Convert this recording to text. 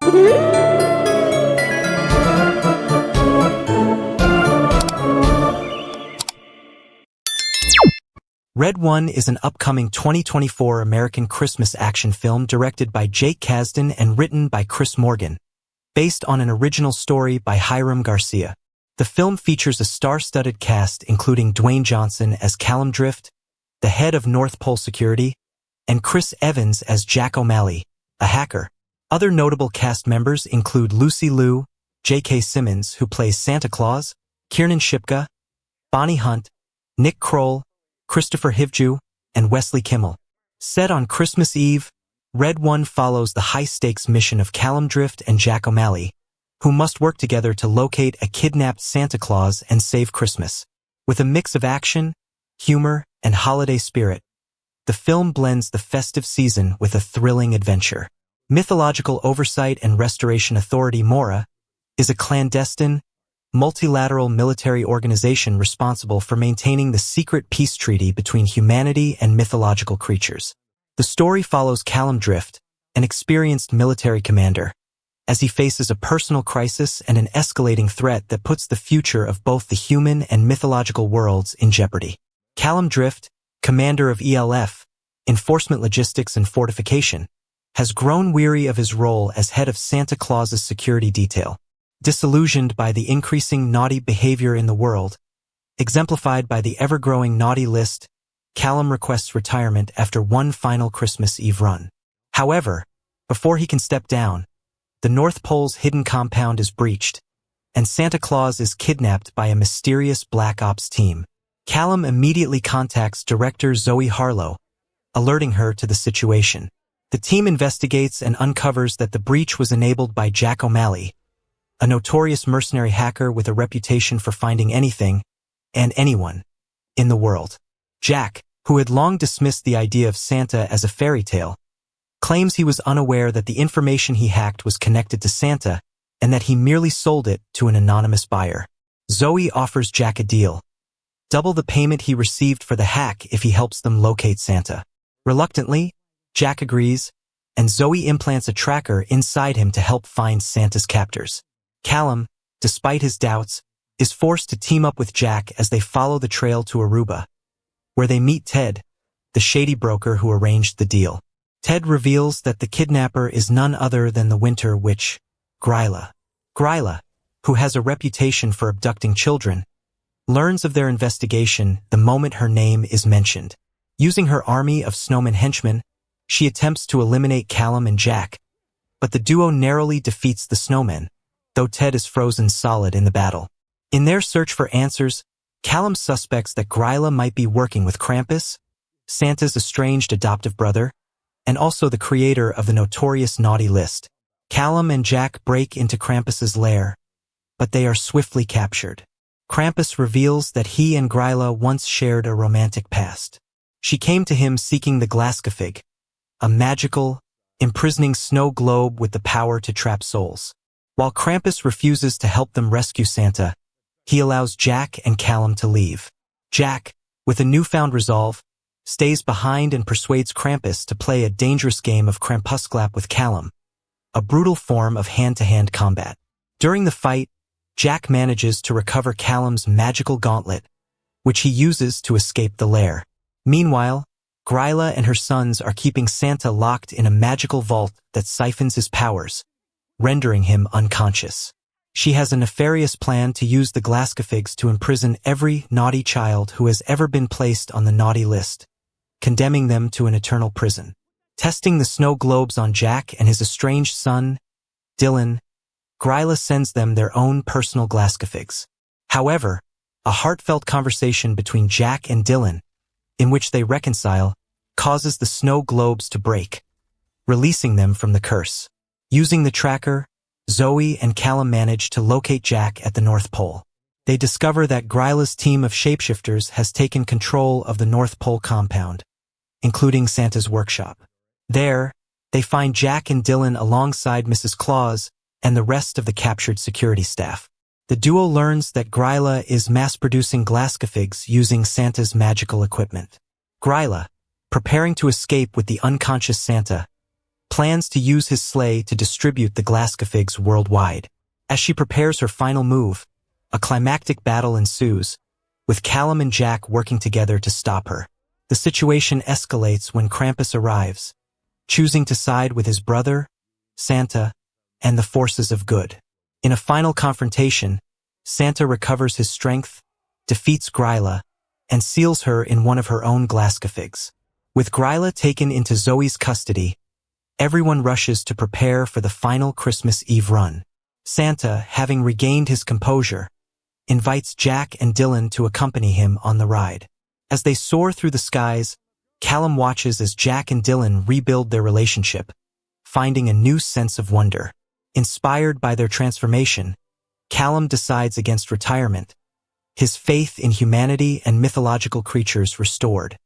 Red One is an upcoming 2024 American Christmas action film directed by Jake Kasdan and written by Chris Morgan, based on an original story by Hiram Garcia. The film features a star-studded cast including Dwayne Johnson as Callum Drift, the head of North Pole Security, and Chris Evans as Jack O'Malley, a hacker. Other notable cast members include Lucy Liu, J.K. Simmons, who plays Santa Claus, Kiernan Shipka, Bonnie Hunt, Nick Kroll, Christopher Hivju, and Wesley Kimmel. Set on Christmas Eve, Red One follows the high-stakes mission of Callum Drift and Jack O'Malley, who must work together to locate a kidnapped Santa Claus and save Christmas. With a mix of action, humor, and holiday spirit, the film blends the festive season with a thrilling adventure. Mythological Oversight and Restoration Authority MORA is a clandestine, multilateral military organization responsible for maintaining the secret peace treaty between humanity and mythological creatures. The story follows Callum Drift, an experienced military commander, as he faces a personal crisis and an escalating threat that puts the future of both the human and mythological worlds in jeopardy. Callum Drift, commander of ELF, Enforcement Logistics and Fortification, has grown weary of his role as head of Santa Claus's security detail. Disillusioned by the increasing naughty behavior in the world, exemplified by the ever-growing naughty list, Callum requests retirement after one final Christmas Eve run. However, before he can step down, the North Pole's hidden compound is breached, and Santa Claus is kidnapped by a mysterious Black Ops team. Callum immediately contacts director Zoe Harlow, alerting her to the situation. The team investigates and uncovers that the breach was enabled by Jack O'Malley, a notorious mercenary hacker with a reputation for finding anything and anyone in the world. Jack, who had long dismissed the idea of Santa as a fairy tale, claims he was unaware that the information he hacked was connected to Santa and that he merely sold it to an anonymous buyer. Zoe offers Jack a deal: double the payment he received for the hack if he helps them locate Santa. Reluctantly, Jack agrees, and Zoe implants a tracker inside him to help find Santa's captors. Callum, despite his doubts, is forced to team up with Jack as they follow the trail to Aruba, where they meet Ted, the shady broker who arranged the deal. Ted reveals that the kidnapper is none other than the Winter Witch, Gryla. Gryla, who has a reputation for abducting children, learns of their investigation the moment her name is mentioned. Using her army of snowman henchmen, she attempts to eliminate Callum and Jack, but the duo narrowly defeats the snowmen, though Ted is frozen solid in the battle. In their search for answers, Callum suspects that Gryla might be working with Krampus, Santa's estranged adoptive brother, and also the creator of the notorious naughty list. Callum and Jack break into Krampus's lair, but they are swiftly captured. Krampus reveals that he and Gryla once shared a romantic past. She came to him seeking the Glaskafig, a magical, imprisoning snow globe with the power to trap souls. While Krampus refuses to help them rescue Santa, he allows Jack and Callum to leave. Jack, with a newfound resolve, stays behind and persuades Krampus to play a dangerous game of Krampusklap with Callum, a brutal form of hand-to-hand combat. During the fight, Jack manages to recover Callum's magical gauntlet, which he uses to escape the lair. Meanwhile, Gryla and her sons are keeping Santa locked in a magical vault that siphons his powers, rendering him unconscious. She has a nefarious plan to use the Glaskafigs to imprison every naughty child who has ever been placed on the naughty list, condemning them to an eternal prison. Testing the snow globes on Jack and his estranged son, Dylan, Gryla sends them their own personal Glaskafigs. However, a heartfelt conversation between Jack and Dylan, in which they reconcile, causes the snow globes to break, releasing them from the curse. Using the tracker, Zoe and Callum manage to locate Jack at the North Pole. They discover that Gryla's team of shapeshifters has taken control of the North Pole compound, including Santa's workshop. There, they find Jack and Dylan alongside Mrs. Claus and the rest of the captured security staff. The duo learns that Gryla is mass-producing Glaskafigs using Santa's magical equipment. Gryla, preparing to escape with the unconscious Santa, plans to use his sleigh to distribute the Glaskafigs worldwide. As she prepares her final move, a climactic battle ensues, with Callum and Jack working together to stop her. The situation escalates when Krampus arrives, choosing to side with his brother, Santa, and the forces of good. In a final confrontation, Santa recovers his strength, defeats Gryla, and seals her in one of her own Glaskafigs. With Gryla taken into Zoe's custody, everyone rushes to prepare for the final Christmas Eve run. Santa, having regained his composure, invites Jack and Dylan to accompany him on the ride. As they soar through the skies, Callum watches as Jack and Dylan rebuild their relationship, finding a new sense of wonder. Inspired by their transformation, Callum decides against retirement, his faith in humanity and mythological creatures restored.